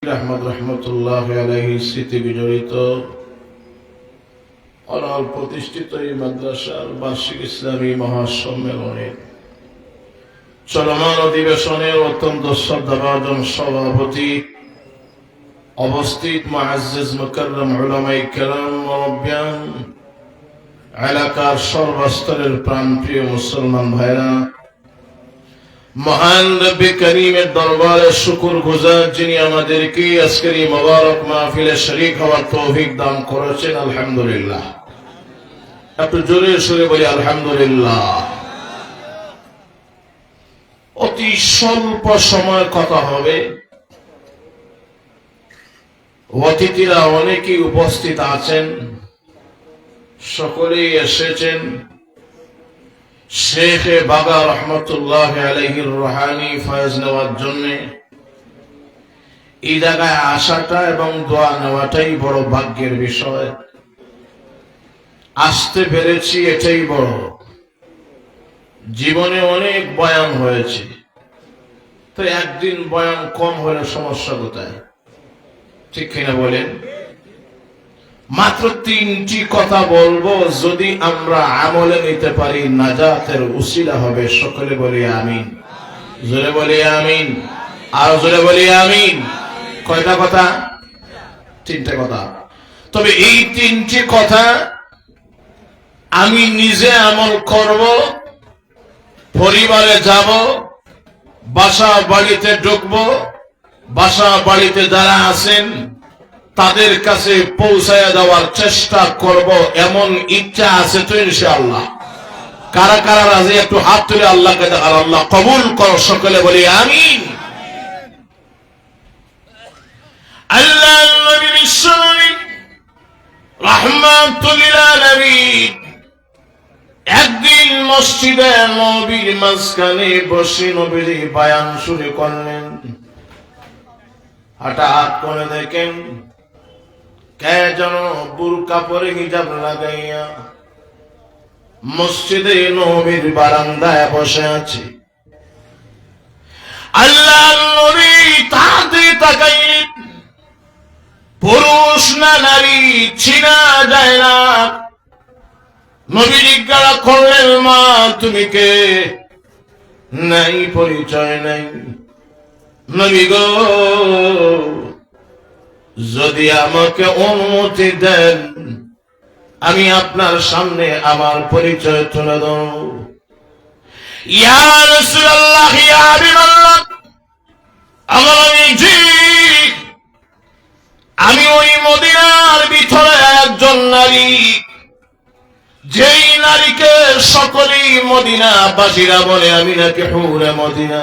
আহমদ রহমতুল্লাহ আলাইহির স্মৃতি বিজড়িত অনল প্রতিষ্ঠিত এই মাদ্রাসার বার্ষিক ইসলামী মহাসম্মেলনে চলমান অধিবেশনের অত্যন্ত শ্রদ্ধাভাজন সভাপতি অবস্থিত মুআজ্জিজ মুকাররম উলামায়ে কেরাম মুরব্বিয়ান এলাকার সর্বস্তরের প্রাণপ্রিয় মুসলমান ভাইরা, মহান রব্বে করিমের দরবারে শুকর গুজার যিনি আমাদেরকে আজকের এই মোবারক মাহফিলে শরীক হওয়ার তৌফিক দান করেছেন, আলহামদুলিল্লাহ। একটু জোরে সুরে বলি আলহামদুলিল্লাহ। অতি স্বল্প সময় কথা হবে। অতিথিরা অনেকেই উপস্থিত আছেন, সকলেই এসেছেন শেখ বাগা রহমতুল্লাহ আলাইহির রুহানি ফয়েজ নেওয়ার জন্য। এই জায়গায় আসাটা এবং দোয়া নেওয়াটাই বড় ভাগ্যের বিষয়। আসতে পেরেছি এটাই বড়। জীবনে অনেক বয়ান হয়েছে, তো একদিন বয়ান কম হলে সমস্যা কোথায়? ঠিক কিনা বলেন? মাত্র 3টি কথা বলবো, যদি আমরা আমলে নিতে পারি নাজাতের উসিলা হবে। সকলে বলি আমিন। জোরে বলি আমিন, আর জোরে বলি আমিন। কয়টা কথা? 3টে কথা। তবে এই 3টি কথা আমি নিজে আমল করব, পরিবারে যাব, বাসা বাড়িতে ঢুকবো, বাসা বাড়িতে যারা আছেন তাদের কাছে পৌঁছায় দেওয়ার চেষ্টা করব, এমন ইচ্ছা আছে তো ইনশাআল্লাহ। কারা কারা রাজি একটু হাত তুলে আল্লাহকে দেখার, আল্লাহ কবুল করো। সকলে বলি আমিন। আল্লাহ নবী বিশ্বনবী রাহমাতুল লিল আলামিন একদিন মসজিদে নবীর মাঝখানে বসে নবীর বয়ান শুরু করলেন। হঠাৎ করে দেখেন কে যেন বুরকা পরে হিজাব লাগাইয়া মসজিদে নবীর বারান্দায় বসে আছে। আল্লাহ নবী তাদের তাকাইলেন, পুরুষ না নারী চিনা যায় না। নবী জিজ্ঞাসা করলেন, মা তুমি কে? নাই, পরিচয় নাই। নবী গো, যদি আমাকে অনুমতি দেন আমি আপনার সামনে আমার পরিচয় তুলে দেব। ইয়া রাসূলুল্লাহ, ইয়া হাবিবাল্লাহ, আমি ওই মদিনার ভিতরে একজন নারী, যেই নারীকে সকলেই মদিনাবাসীরা বলে আমি নাকি হুরে মদিনা,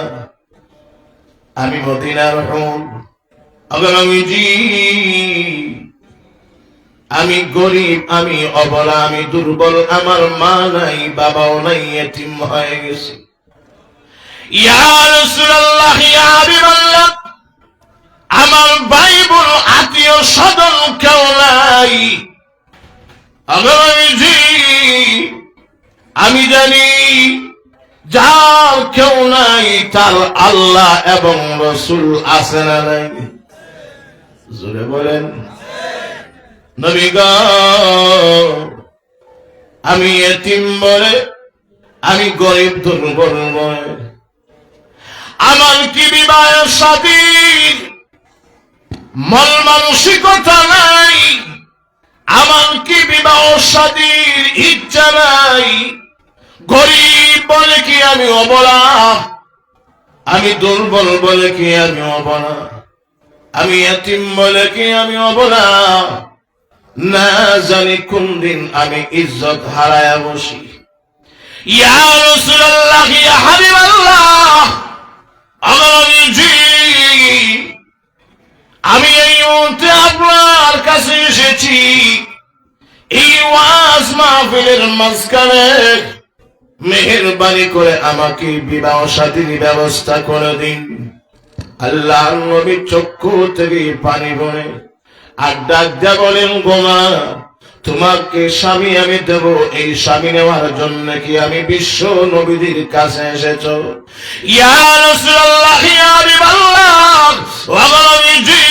আমি মদিনার হুর। আমি গরিব, আমি অবলা, আমি দুর্বল, আমার মা নাই, বাবাও নাই, এতিম হয়ে গেছি। ইয়া রাসূলুল্লাহ, ইয়া হাবিবাল্লাহ, আমার ভাই বোন আত্মীয় স্বজন কেউ নাই। আমি জানি যার কেউ নাই তার আল্লাহ এবং রাসূল আছে না নাই? জোরে বলেন। নবী গো, আমি এতিম বলে, আমি গরিব দুর্বল বলে, আমার কি বিবাহ শাদীর মন মানসিকতা নাই, আমার কি বিবাহ শাদীর ইচ্ছা নাই। গরিব বলে কি আমি অবলা, আমি দুর্বল বলে কি আমি অবলা, আমি এতিম বলে কি আমি অবলা। না জানি কোন দিন আমি ইজ্জত হারায়া বসি। ইয়া রাসূলুল্লাহ, ইয়া হাবিবাল্লাহ, আমি এই মুহূর্তে আপনার কাছে এসেছি এই ওয়াজ মাহফিলের মাঝখানে। মেহেরবানি করে আমাকে বিবাহ শাদীর ব্যবস্থা করে দিন। আল্লাহ নবী চক্ষু থেকে পানি বলে আর ডাক দিয়া বলেন, গোমা তোমাকে স্বামী আমি দেব, এই স্বামী নেওয়ার জন্য কি আমি বিশ্ব নবীদের কাছে এসেছ? ইয়া রাসূলুল্লাহ, ইয়া হাবিবাল্লাহ, ওয়া নবীজি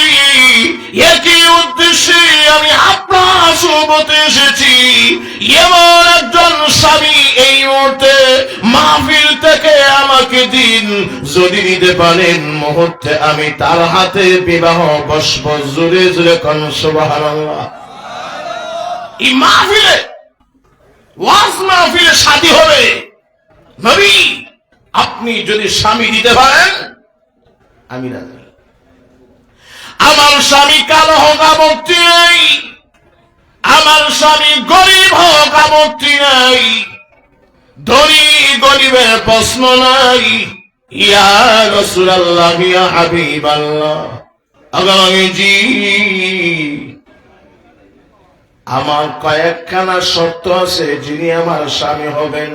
একই উদ্দেশ্যে আমি আপনার সোহবতে এসেছি। এমন একজন স্বামী এই মুহূর্তে মাহফিল থেকে আমাকে দিন, যদি দিতে পারেন মুহূর্তে আমি তার হাতে বিবাহ বসব। জোরে জোরে কোন সুবহানাল্লাহ। এই মাহফিলে, ওয়াজ মাহফিলে শাদী হবে। নবী আপনি যদি স্বামী দিতে পারেন আমি রাজি। আমার স্বামী কালো হোক আপত্তি নেই, আমার স্বামী গরিব হোক আপত্তি নাই, ধনী গরিবের প্রশ্ন নাই। ইয়া রাসূলুল্লাহ, ইয়া হাবিবাল্লাহ, আগামীজি আমার কয়েকখানা শর্ত আছে, যিনি আমার স্বামী হবেন।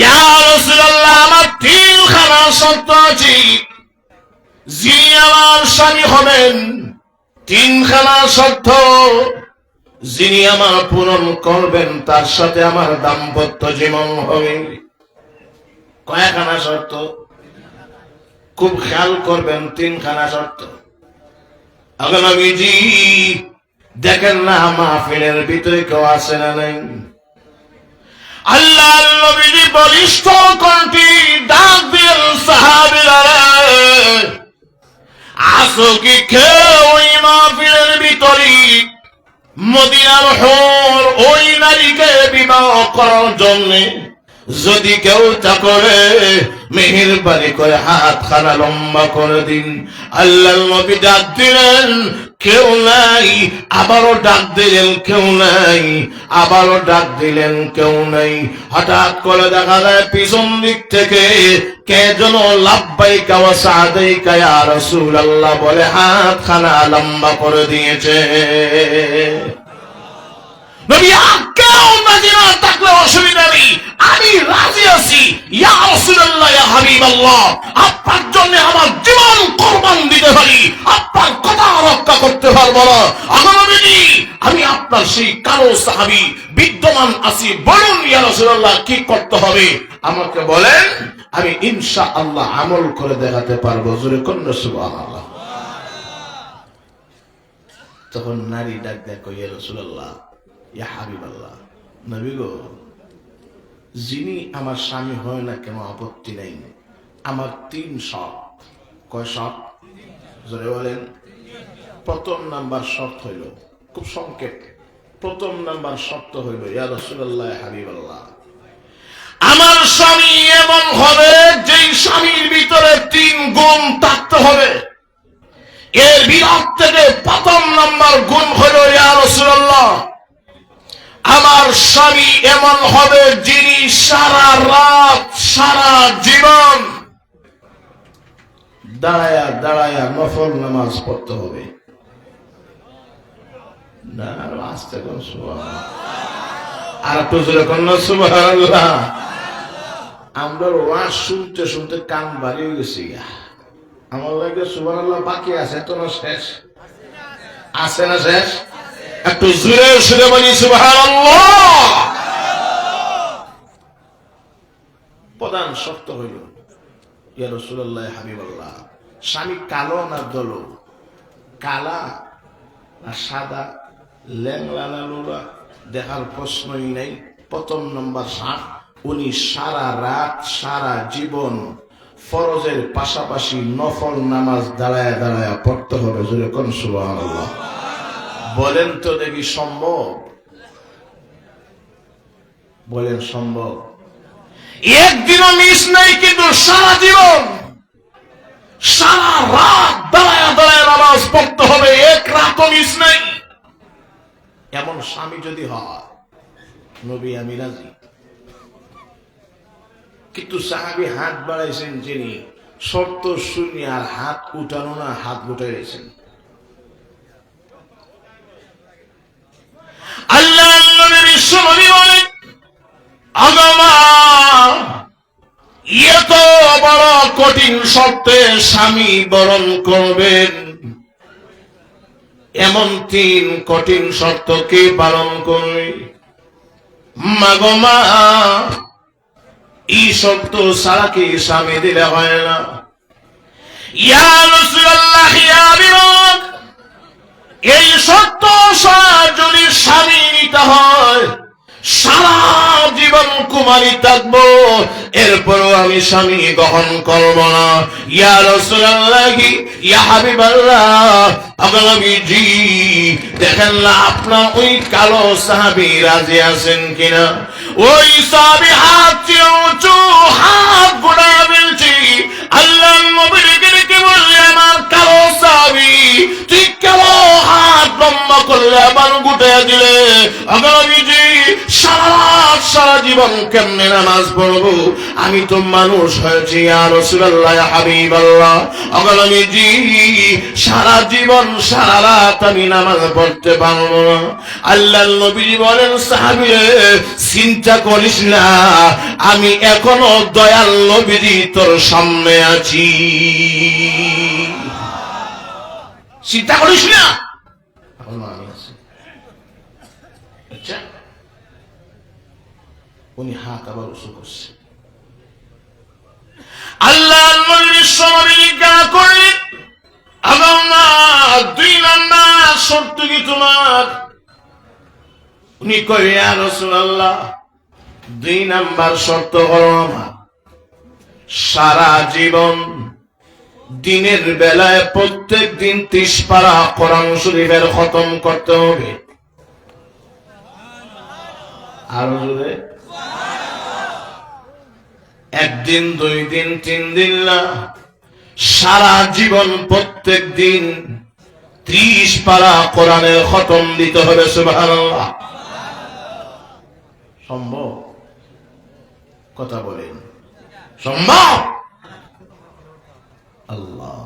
ইয়া রাসূলুল্লাহ, আমার তিনখানা শর্ত আছে, যিনি আমার স্বামী হবেন। তিনখানা শর্ত যিনি আমার পূরণ করবেন, তার সাথে আমার দাম্পত্য জীবন হবে। কয়েকখানা শর্ত খুব খেয়াল করবেন, তিনখানা শর্ত। আগামীজি দেখেন না মাহফিলের ভিতরে কেউ আছে না নাই? আল্লাহ নবীজি বলিষ্ঠ কণ্ঠে ডাক দিলেন, সাহাবীরা আসো কি কেউ ওই মাহফিলের ভিতরে মদিনার হুর ওই নারীকে বিবাহ করার জন্য? যদি কেউ তা করে মেহেরবানি করে হাত খানা লম্বা করে দিন। আল্লাহর নবী ডাক দিলেন, কেউ নাই। আবারও ডাক দিলেন, কেউ নাই। আবারও ডাক দিলেন, কেউ নাই। হঠাৎ করে দেখা যায় পিছন দিক থেকে কে যেন লাব্বাইকা ওয়া সাদাইকা ইয়া রাসূলুল্লাহ বলে হাত খানা লম্বা করে দিয়েছে। নবী কেউ মদিনা থাকলে অসুবিধা নেই, আমি রাজি আছি। ইয়া রাসূলুল্লাহ, ইয়া হাবিবাল্লাহ, আপনার জন্য আমার জীবন কুরবান দিতে পারি, আপনার কথা রক্ষা করতে পারবো না। নবীজি আমি আপনার সেই কালো সাহাবী বিদ্যমান আছি, বলুন ইয়া রাসূলুল্লাহ কি করতে হবে আমাকে বলেন, আমি ইনশাআল্লাহ আমল করে দেখাতে পারবো। জোরে কোন সুবহানাল্লাহ। তখন নারী ডাক দেয়, ইয়া রাসূলুল্লাহ, ইয়া হাবিবাল্লাহ, নবী গো, যিনি আমার স্বামী হয় না কেন আপত্তি নাই, আমার তিন শর্ত। কয় শর্ত? জোরে বলেন। প্রথম নাম্বার শর্ত হইল, খুব সংক্ষেপ, প্রথম নাম্বার শর্ত হইল, ইয়া রাসূলুল্লাহ, ইয়া হাবিবাল্লাহ, আমার স্বামী এমন হবে যেই স্বামীর ভিতরে তিন গুণ থাকতে হবে। এর বিরাট থেকে প্রথম নাম্বার গুণ হইল, ইয়া রাসূলুল্লাহ, আমার স্বামী এমন হবে যিনি সারা রাত সারা জীবন দাঁড়ায়া দাঁড়ায়া নফল নামাজ পড়তে হবে। না আস্তে কোন সুবহানাল্লাহ, আর একটু জোরে কোন সুবহানাল্লাহ। আমরা ওয়াজ শুনতে শুনতে কান ভারী হয়ে গেছি। আমার লাগে সুবহানাল্লাহ বাকি আছে তো না শেষ? আছে না শেষ? একটু জোরে সুরে বলি সুবহানাল্লাহ। প্রধান শর্ত হইল, ইয়া রাসূলুল্লাহ, ইয়া হাবিবাল্লাহ, স্বামী কালো না দলো, কালা না সাদা, ল্যাংলা না লুলা, দেখার প্রশ্নই নাই। প্রথম নম্বর সাত, উনি সারা রাত সারা জীবন ফরজের পাশাপাশি নফল নামাজ দাঁড়ায় দাঁড়ায় পড়তে হবে। জোরে কোন সুবহানাল্লাহ। বলেন তো দেখি সম্ভব? বলেন সম্ভব? একদিনও মিস নাই, কিন্তু সারা জীবন সারা রাত দাঁড়ায় দাঁড়ায় নামাজ পড়তে হবে, এক রাতও মিস নাই। এমন স্বামী যদি হয়, নবী আমি রাজি। কিন্তু সাহাবী হাত বাড়াইছেন, যিনি শর্ত শুনি আর হাত উঠানো না, হাত উঠাই রয়েছেন। আল্লাহ নবী বিশ্বনবী বলেন, আগমা এত বড় কঠিন শর্তে স্বামী বরণ করবেন, এমন তিন কঠিন শর্ত কে পালন করবে? মাগমা এই শর্ত ছাড়া কি স্বামী দিলে হয় না? ইয়া রাসূলুল্লাহ, আখিয়া বিবাদ, এই সত্য যদি স্বামী নিতে হয়, সারা জীবন কুমারী থাকবো, এরপরও আমি স্বামী গ্রহণ করব না। ইয়া রাসূলুল্লাহ, ইয়া হাবিবাল্লাহ, নবীজি দেখেন না আপনার ওই কালো সাহাবী রাজি আছেন কিনা? ওই সাহাবী হাত উঁচু, হাত গোড়া বলছি, আল্লাহ নবীকে ডেকে বললে, আমার কালো সাহাবী তুই কেন হাত লম্বা করলে, আবার গুটে দিলে? নবীজি সারা জীবন কেমনে নামাজ পড়বো? আমি তো মানুষ হয়েছি ইয়া রাসূলুল্লাহ, ইয়া হাবিবাল্লাহ। নবীজি সারা জীবন সারা রাত আমি নামাজ পড়তে পারবো না। আল্লাহর নবী বলেন, সাহাবী চিন্তা করিস না, আমি এখনো দয়াল নবীজি তোর সামনে আছি, চিন্তা করিস না, এখনো আমি আছি। আচ্ছা, উনি হাত আবার উঁচু করছে। আল্লাহ নবীর সমীক্ষা করলেন, আমার 2 নাম্বার শর্ত কি তোমার? উনি কয়ে, ইয়া রাসূলুল্লাহ 2 নাম্বার শর্ত হলো আমার সারা জীবন দিনের বেলায় প্রত্যেক দিন 30 পারা কোরআন শরীফের খতম করতে হবে। আর জোরে, 1 দিন 2 দিন 3 দিন না, সারা জীবন প্রত্যেক দিন 30 পারা কোরআনের খতম দিতে হবে। সুবহানাল্লাহ। সম্ভব? কথা বলেন, সম্ভব? আল্লাহ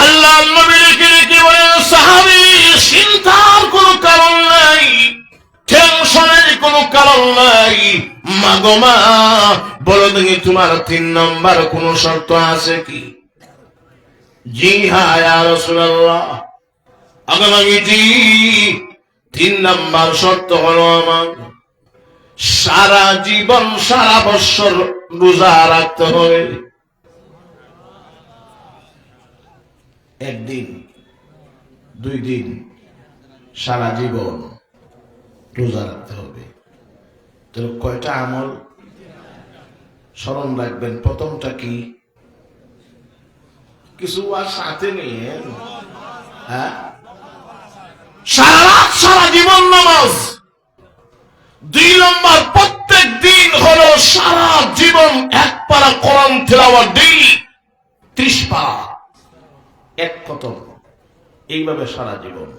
আল্লাহ নবীকে কি বলেন, সাহাবী চিন্তার কোনো কারণ নাই, টেনশনের কোনো কারণ নাই। মাগো মা, বলো দেখি তোমার 3 নাম্বার কোন শর্ত আছে কি? জি হ্যাঁ ইয়া রাসূলুল্লাহ, নবীজি 3 নাম্বার শর্ত হলো আমার সারা জীবন সারা বছর রোজা রাখতে হবে। 1 দিন 2 দিন সারা জীবন রোজা রাখতে হবে। তো কয়টা আমল স্মরণ রাখবেন? প্রথমটা কি? কিছু আর সাথে নিয়ে, হ্যাঁ, সারা রাত সারা জীবন নামাজ। 2 নম্বর, প্রত্যেক দিন হলো সারা জীবন 1 পারা কোরআন তিলাওয়াত ডেইলি, 30 পারা, 1 খতম, এইভাবে সারা জীবন।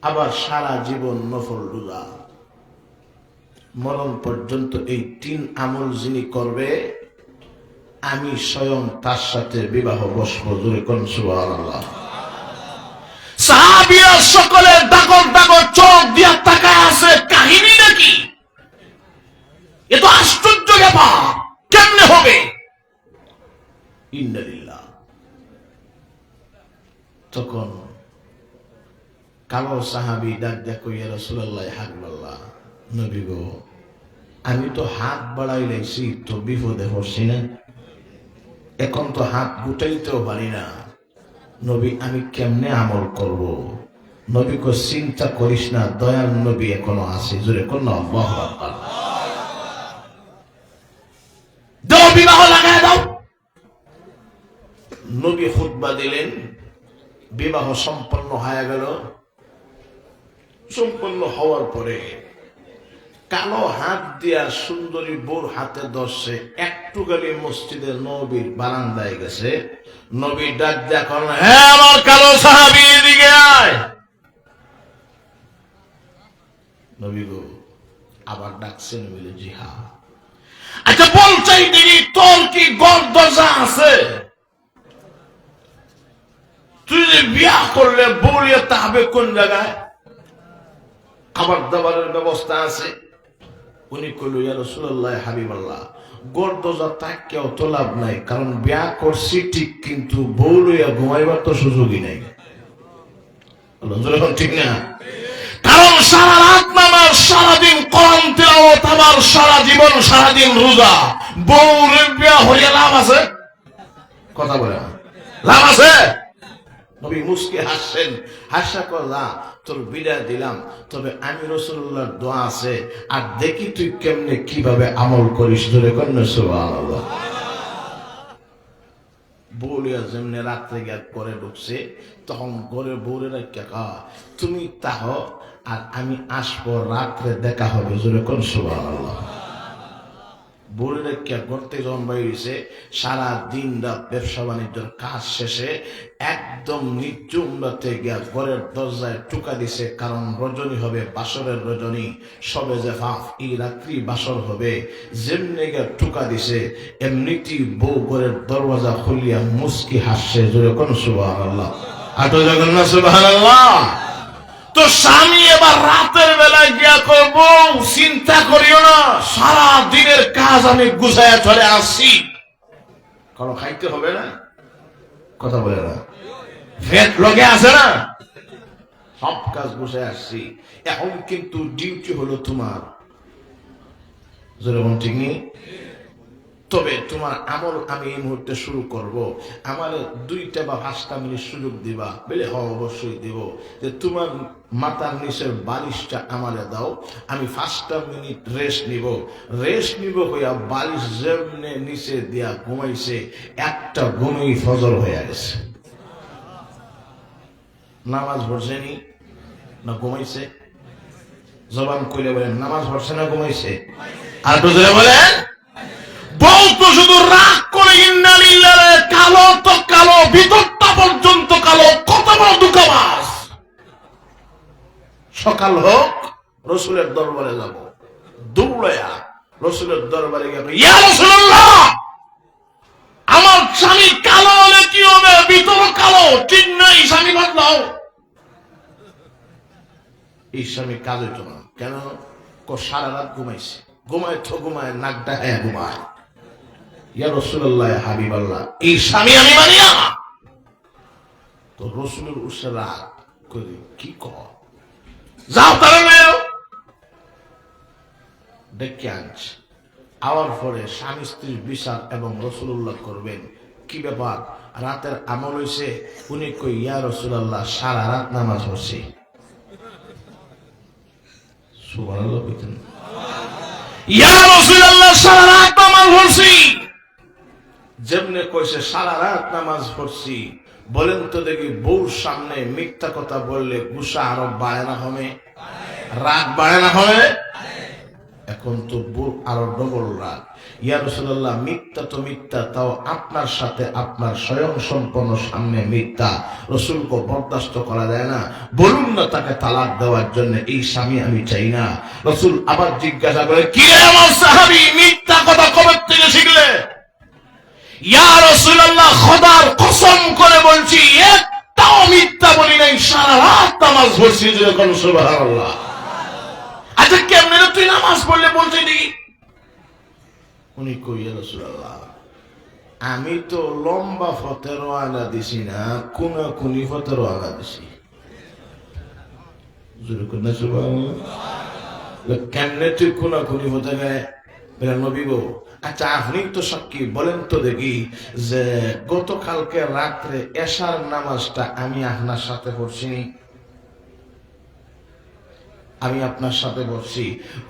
আবার সারা জীবন নফল রোজা, মরণ পর্যন্ত। এই 3 আমল যিনি করবে, আমি স্বয়ং তার সাথে বিবাহ বসবো। জোরে কোন সুবহানাল্লাহ। সাহাবীরা সকলে ডাগর ডাগর চোখ দিয়া তাকায় আছে, কাহিনী নাকি? এ তো আশ্চর্য ব্যাপার, কেমনে হবে? ইন্নালিল্লাহ। তখন কালো সাহাবী ডাক দেয়া কই, ইয়া রাসূলুল্লাহ, হাবিবাল্লাহ, নবী গো, আমি তো হাত বাড়াইলেছি তো বিপদে পড়ছি না, এখন তো হাত গুটাইতেও পারি না। নবী, আমি কেমনে আমল করব? নবী কো, চিন্তা করিস না, দয়াল নবী এখনো আছে। জোরে কোন আল্লাহু আকবার। দাও, বিবাহ লাগায় দাও। নবী খুতবা দিলেন, বিবাহ সম্পন্ন হয়ে গেল। সম্পন্ন হওয়ার পরে কালো হাত দিয়া সুন্দরী বোর হাতে ধরছে, একটু গেলে মসজিদে নবীর বারান্দায় গেছে। নবী ডাক দিয়া করেন, হ্যাঁ আমার কালো সাহাবী, এদিকে আয়। নবী গো, আবার ডাকছেন, বলে জি হ্যাঁ। আচ্ছা বল চাই দিদি, তোর কি ঘর দরজা আছে? তুই যে বিয়া করলে বউরিয়া তাহবে কোন জায়গায়? খাবার দাবারের ব্যবস্থা আছে? উনি কইল, ইয়া রাসূলুল্লাহ, হাবিবাল্লাহ, ঘর দরজা তাকেও তো লাভ নাই, কারণ বিয়া করছি ঠিক, কিন্তু বউ লইয়া ঘুমাইবার তো সুযোগই নাই। ঠিক না? কারণ সারা রাত নামাজ, সারাদিন কোরআন তিলাওয়াত, আবার সারা জীবন সারাদিন রোজা। বউ বিয়া হইয়া লাভ আছে? কথা বলে না, লাভ আছে? নবী মুস্কি হাসছেন, হাসা করলা তোর বিদায় দিলাম, তবে আমি রাসূলুল্লাহর দোয়া আছে, আর দেখি তুই কেমনে কিভাবে আমল করিস। ধরে কন্যা সুবহানাল্লাহ। বউলিয়া যেমনি রাত্রে গিয়ে করে ঢুকছে, তখন ঘরে বউরে রাখা তুমি তাহ, আর আমি আসবো, রাত্রে দেখা হবে। জোরে কোন সুবহানাল্লাহ। বউরে রেখা করতে যখন বাইরেছে, সারা দিন রাত ব্যবসা বাণিজ্যের কাজ শেষে একদম নির্জুম রাতে গিয়া ঘরের দরজায় টুকা দিছে, কারণ রজনী হবে বাসরের রজনী, সবে যে ফাফ এই রাত্রি বাসর হবে। যেমনি গিয়া টুকা দিছে, এমনিতেই বউ ঘরের দরওয়াজা খুলিয়া মুস্কি হাসছে। জোরে কোন সুবহানাল্লাহ। আটো জগন্নাথ সুবহানাল্লাহ। তো স্বামী এবার রাতের বেলায় গিয়া করবো, চিন্তা করিও না, সারা দিনের কাজ আমি গুছাইয়া চলে আসছি, কারণ খাইতে হবে না। কথা বলে না, ভেদ লগে আছে না, সব কাজ গুছাই আসছি। এখন কিন্তু ডিউটি হলো তোমার। যেরকম ঠিক নেই, তবে তোমার আমল আমি এই মুহূর্তে শুরু করব। আমার 2 বা 5 মিনিট সুযোগ দিবা। বলে হ্যাঁ অবশ্যই দিব। যে তোমার মাথার নিচের বালিশটা আমারে দাও, আমি 5 মিনিট রেস্ট নিব হইয়া বালিশ যেমনে নিচে দিয়া ঘুমাইছে, একটা ঘুমেই ফজর হইয়া গেছে। নামাজ পড়ছেনি না ঘুমাইছে? জবান কইলে বলেন নামাজ পড়ছে না ঘুমাইছে? আর তো বলেন, বউ তো শুধু রাগ করে ইন্না লিল্লাহ, কালো তো কালো, ভিতরটা পর্যন্ত কালো, কত বড় দুঃখবাস। সকাল হোক রসুলের দরবারে যাব, দৌড়াইয়া রসুলের দরবারে গেল, ইয়া রাসূলুল্লাহ, আমার স্বামী কালো হলে কি হবে? ভিতর কালো, ঠিক নাই, স্বামী বদলাও। এই স্বামী কাজ হইতো না কেন? সারা রাত ঘুমাইছে, ঘুমায় নাকটা হ্যাঁ ঘুমায়। ইয়া রাসূলুল্লাহ, হাবিবাল্লাহ, এই স্বামী আমি মানি না। তো রসুলের উৎসে রাগ করে কি কর, যাও তারা ডেকে আনছে। আওয়ার পরে স্বামী স্ত্রীর বিচার এবং রাসূলুল্লাহ করবেন। কি ব্যাপার, রাতের আমল হইছে? উনি কই, ইয়া রাসূলুল্লাহ, সারা রাত নামাজ পড়ছি। সুবহানাল্লাহ কইতেন, ইয়া রাসূলুল্লাহ, সারা রাত নামাজ পড়ছি। যেমনে কইছে সারা রাত নামাজ পড়ছি, বলেন তো দেখি, বউর সামনে মিথ্যা কথা বললে গুসা আরো বাড়ে না হবে? রাগ বাড়ে না হবে? এখন তো বউর আরো ডবল রাগ। ইয়া রাসূলুল্লাহ, মিথ্যা তো মিথ্যা, তাও আপনার সাথে আপনার স্বয়ং সম্পন্ন সামনে মিথ্যা, রাসূলকে বরদাস্ত করা যায় না। বলুন না তাকে তালাক দেওয়ার জন্য, এই স্বামী আমি চাই না। রাসূল আবার জিজ্ঞাসা করে, কি রে আমার সাহাবী, মিথ্যা কথা কবে থেকে শিখলে? ইয়া রাসূলুল্লাহ, খোদার কসম করে বলছি, একটাও মিথ্যা বলি নাই, সারা রাত নামাজ পড়ছি। যখন সুবহানাল্লাহ। আচ্ছা কেমনে তুই নামাজ পড়লে বলছি দেখি? উনি কই, ইয়া রাসূলুল্লাহ, আমি তো লম্বা ফতের আনা দিছি না, কোনি ফতের আনা দিছি। কেমনে তুই কোনি ফতে গায়ে? নবী গো, আচ্ছা আপনি তো সাক্ষী, বলেন তো দেখি যে গতকালকে রাত্রে এশার নামাজটা আমি আপনার সাথে পড়ছি, আমি আপনার সাথে বসছি।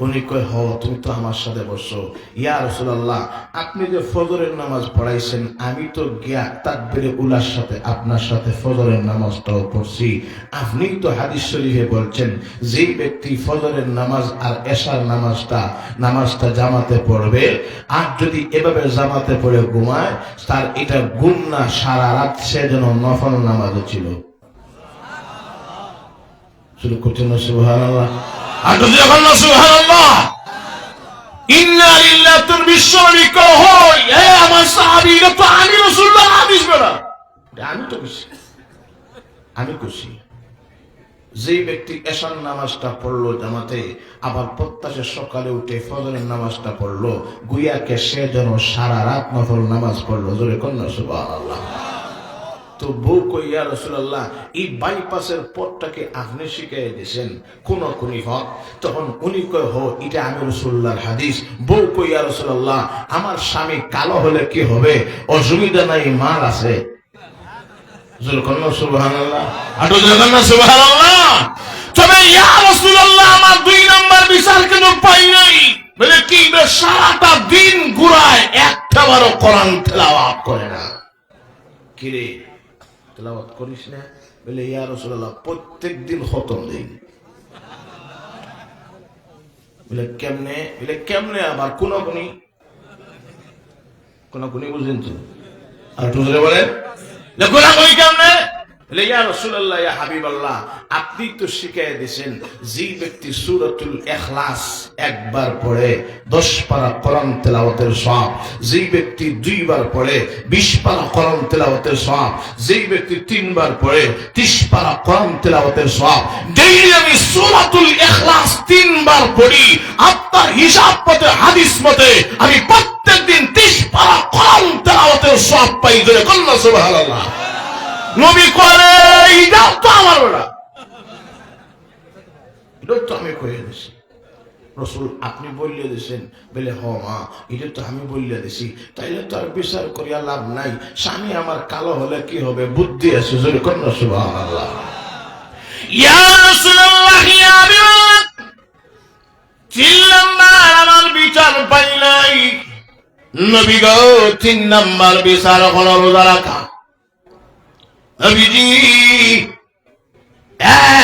উনি কয়, হ তুমি তো আমার সাথে বসছো। ইয়া রাসূলুল্লাহ, আপনি যে ফজরের নামাজ পড়াইছেন, আমি তো গিয়া তাকবীরে উলার সাথে আপনার সাথে ফজরের নামাজটাও পড়ছি। আপনি তো হাদিস শরীফে বলছেন, যে ব্যক্তি ফজরের নামাজ আর এশার নামাজটা জামাতে পড়বে, আর যদি এভাবে জামাতে পড়ে ঘুমায়, তার এটা গুণ না, সারা রাত সে যেন নফল নামাজও ছিল। শুরু করছেন না? সুবহানাল্লাহ। আর যদি যখন না সুবহানাল্লাহ, ইন্না লিল্লাহি, তোর বিশ্বনবী কো হয়, এ আমার সাহাবী, এটা তো আমি রাসূলুল্লাহ হাদিস বলা, আমি তো আমি খুশি। যে ব্যক্তি এশার নামাজটা পড়লো জামাতে, আবার প্রত্যাশে সকালে উঠে ফজরের নামাজটা পড়লো, গুয়াকে সে যেন সারা রাত নফল নামাজ পড়লো। জোরে কন্যা সুবহানাল্লাহ। তো বউ কই ইয়া রাসূলুল্লাহ এই বাইপাসের পথটাকে আপনি শিখিয়ে দিয়েছেন কোন হক। তখন উনি কয় হো এটা আমি রাসূলুল্লাহর হাদিস। বউ কই ইয়া রাসূলুল্লাহ আমার স্বামী কালো হলে কি হবে? অসুবিধা নাই, মার আছে। সুবহানাল্লাহ, আটো সুবহানাল্লাহ। তবে ইয়া রাসূলুল্লাহ আমার 2 নাম্বার বিচার কেন পাই নাই? বলে কি? সারাটা দিন ঘুরায় একটাবারও কোরআন তেলাওয়াত করে না। কিরে তেলাওয়াত করিস না? বলে ইয়া রাসূলুল্লাহ প্রত্যেক দিন খতম দেই। বলে কেমনে? বলে কেমনে আবার কোনগুনি বুঝেন তো? আর তুজরে বলে কোনগুনি কেমনে? বলে ইয়া রাসূলুল্লাহ ইয়া হাবিবাল্লাহ আপনি তো শিখিয়ে দিয়েছেন যে ব্যক্তি সূরাতুল ইখলাস একবার পড়ে 10 পারা কোরআন তেলাওয়াতের সওয়াব, যে ব্যক্তি 2 বার পড়ে 20 পারা কোরআন তেলাওয়াতের সওয়াব, যে ব্যক্তি 3 বার পড়ে 30 পারা কোরআন তেলাওয়াতের সওয়াব। ডেইলি আমি সূরাতুল ইখলাস 3 বার পড়ি, আপনার হিসাব মতে হাদিস মতে আমি প্রত্যেকদিন 30 পারা কোরআন তেলাওয়াতের সওয়াব পাই। ধরে কন্না সুবহানাল্লাহ। নবী করে এটাও তো আমার ওরা, এটাও তো আমি কয়ে দিছি। রসুল আপনি বললে দিয়েছেন? বলে হ মা এটা তো আমি বললে দিছি। তাইলে তো আর বিচার করিয়া লাভ নাই। স্বামী আমার কালো হলে কি হবে? বুদ্ধি আছে। যদি কন্যা সুবহানাল্লাহ। ইয়া রাসূলুল্লাহ ইয়া হাবিবাল্লাহ 3 নাম্বার আমার বিচার পাই নাই। নবী গো 3 নাম্বার বিচার হলো রোজা রাখা। নবীজি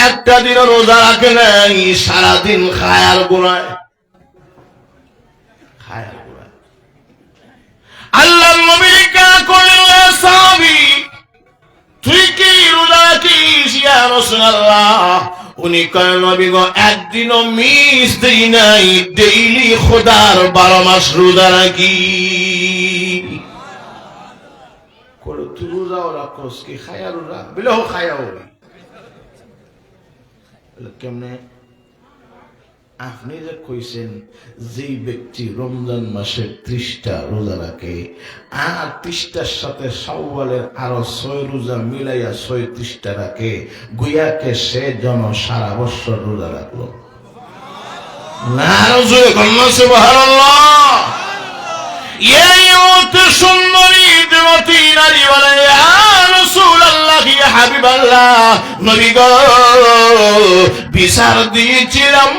একটা দিন রোজা রাখে নাই, সারাদিন খায়ার গোড়ায়। আল্লাহ নবী করলেন সাহাবী তুই কি রোজা রাখিস ইয়া রাসূলুল্লাহ? উনি কয় নবী গো একদিনও মিস দেই নাই, ডেইলি খোদার 12 মাস রোজা রাখি। করে তুই রোজাও রাখোস কি খায়ার রোজা? বলে হো খায়াও। কেমনে? আপনি যে কইছেন যে ব্যক্তি রমজান মাসে 30টা রোজা রাখে আর 30টার সাথে শাওয়ালের আরো 6 রোজা মিলাইয়া 36টা রাখে, গুয়াকে সে যেন সারা বছর রোজা রাখলো। না রসুল কন্যা সুবহানাল্লাহ। এই মতে সুন্দরী দেবতী নারী বলে ইয়া রাসূলুল্লাহ ইয়া হাবিবাল্লাহ নবী গো বিচার দিয়েছিলাম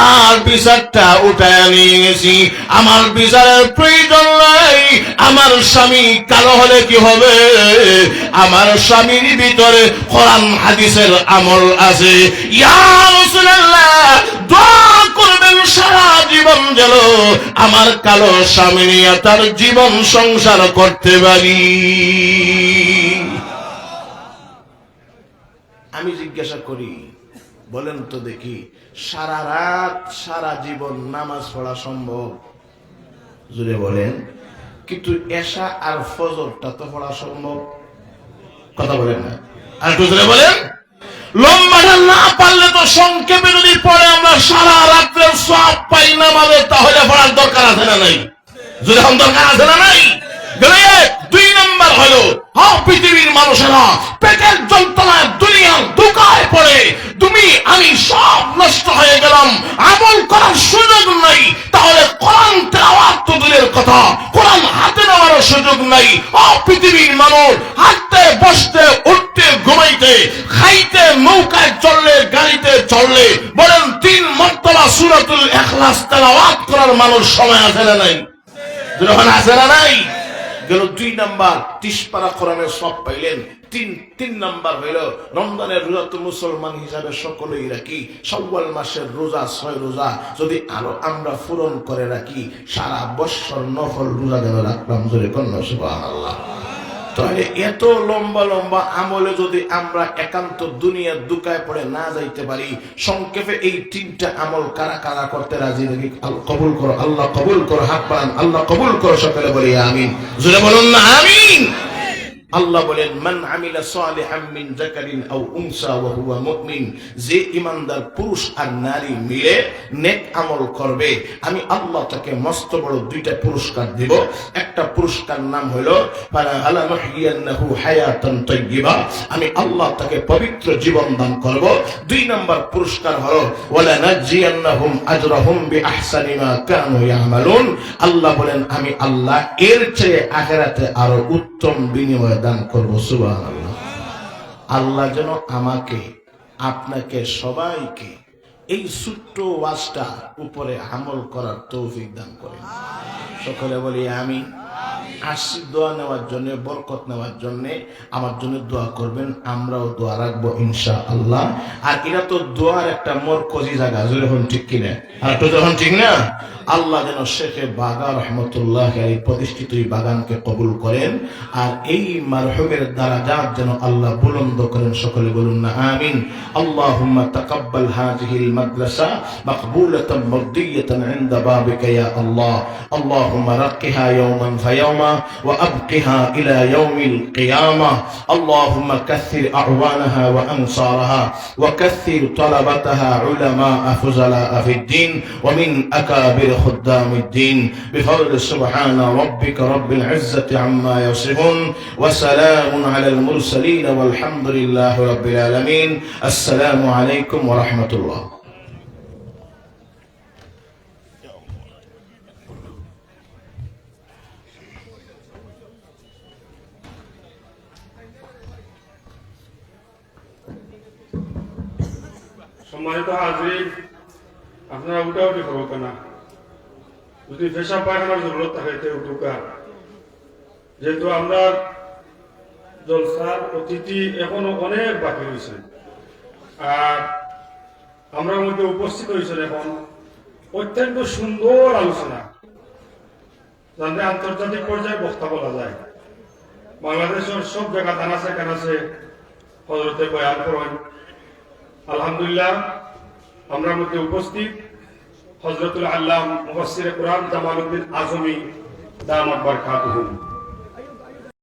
আর বিচারটা উঠায় নিয়ে গেছি। আমার বিচারের প্রয়োজন নাই। আমার স্বামী কালো হলে কি হবে? আমার স্বামীর ভিতরে কোরআন হাদিসের আমল আছে। ইয়া রাসূলুল্লাহ দোয়া করবেন সারা জীবন যেন আমার কালো স্বামী নিয়ে তার জীবন সংসার করতে পারি। আমি জিজ্ঞাসা করি বলেন তো দেখি সারা রাত সারা জীবন নামাজ পড়া সম্ভব? জুড়ে বলেন। কিন্তু এশা আর ফজরটা তো পড়া সম্ভব? কথা বলেন না। আর একটু জুড়ে বলেন। লম্বাটা না পারলে তো সংক্ষেপে যদি পড়ে আমরা সারা রাত্রে সব পাই নামাজে, তাহলে পড়ার দরকার আছে না নাই? যদি এখন দরকার আছে না নাই? 2 নাম্বার হলো পৃথিবীর মানুষেরা পেটের যন্ত্রণায় দুনিয়ার ধোঁকায় পড়ে তুমি আমি সব নষ্ট হয়ে গেলাম, আমল করার সুযোগ নাই। তাহলে কোরআন তেলাওয়াত তো দূরের কথা, কোরআন হাতে নেওয়ার সুযোগ নাই। পৃথিবীর মানুষ হাঁটতে বসতে উঠতে ঘুমাইতে খাইতে নৌকায় চললে গাড়িতে চললে বলেন 3 মর্তবা সূরাতুল ইখলাস তেলাওয়াত করার মানুষ সময় আছে না নাই? যখন আছে না নাই? গেল 2 নাম্বার 30 পারা কোরআনের সব পাইলেন। 3 নাম্বার হইল রমজানের রোজা তো মুসলমান হিসাবে সকলেই রাখি। শাওয়াল মাসের রোজা 6 রোজা যদি আরো আমরা পূরণ করে রাখি, সারা বছর নফল রোজা যেন রাখলাম। জোরে কন্যা সুবহানাল্লাহ। তাহলে এত লম্বা লম্বা আমলে যদি আমরা একান্ত দুনিয়ার দুকায় পড়ে না যাইতে পারি, সংক্ষেপে এই 3টা আমল কারা কারা করতে রাজি নাকি? কবুল করো, আল্লাহ কবুল করো। হাত বাড়ান, আল্লাহ কবুল করো। সকলে বলি আমিন। জোরে বলুন না আমিন। আল্লাহ বলেন মান আমিলা সালিহাম মিন যাকারিন আও উনসা ওয়া হুয়া মুমিন, যে ঈমানদার পুরুষ আর নারী মিলে নেক আমল করবে আমি আল্লাহ তাকে মস্ত বড় দুইটা পুরস্কার দেব। একটা পুরস্কার নাম হলো ফালা নুহইয়ান্নাহু হায়াতান তাইয়্যিবা, আমি আল্লাহ তাকে পবিত্র জীবন দান করব। দুই নাম্বার পুরস্কার হলো ওয়ালা নাজিয়ান্নাহুম আজরাহুম বিআহসানি মা কানু ইয়ামালুন, আল্লাহ বলেন আমি আল্লাহ এর চেয়ে আখিরাতে আরো উত্তম বিনিময় দান করব। সুবহানাল্লাহ। আল্লাহ যেন আমাকে আপনাকে সবাইকে এই ছোট্ট ওয়াজটা উপরে আমল করার তৌফিক দান করেন। সকলে বলি আমি আসছি দোয়া নেওয়ার জন্য, বরকত নেওয়ার জন্য। আমার জন্য দোয়া করবেন, আমরাও দোয়া রাখবো ইনশাআল্লাহ। আর এটা তো দোয়ার একটা মরকজি জায়গা, যখন ঠিক কিনা আর তো যখন ঠিক না, আল্লাহ যেন শেখে বাগা রহমতুল্লাহ এই প্রতিষ্ঠিত এই বাগানকে কবুল করেন, আর এই মারহুমের দারাজাত যেন আল্লাহ বুলন্দ করেন। সকলে বলুন না আমিন। আল্লাহুম্মা তাকাব্বাল হাযিহিল মাদ্রাসা মাকবুলাতান মারদিয়াতান ইনদা বাবিকা ইয়া আল্লাহ। আল্লাহুম্মা রাক্কিহা ইয়াওমান ফায়াওমা ওয়া আবকিহা ইলা ইয়াউমিল কিয়ামা। আল্লাহুম্মা কাসসির আ'ওয়ানাহা ওয়া আনসারাহা ওয়া কাসসির তালাবাতাহা উলামা ফুজালা ফিদ দ্বীন ওয়া মিন আকাবির خدام الدين بفضل سبحان ربك رب العزة عما يصفون وسلام على المرسلين والحمد لله رب العالمين السلام عليكم ورحمة الله সম্মানিত হাজির, আপনারা উঠাউঠি করবো না, যদি পেশাব পায়খানার জরুরত থাকে উঠুকা। যেহেতু আমরা জলসার অতিথি এখনো অনেক বাকি রয়েছে, আর আমরা মধ্যে উপস্থিত হয়েছেন এখন অত্যন্ত সুন্দর আলোচনা, যাতে আন্তর্জাতিক পর্যায়ে বক্তা বলা যায়। বাংলাদেশের সব জায়গা কানাছে কানাছে হজরতে বয়ান করেন। আলহামদুলিল্লাহ, আমরা মধ্যে উপস্থিত হযরতুল আল্লাম মুফাসসিরে কুরআন জামালউদ্দিন আজমি দামাত বারকাতুহু।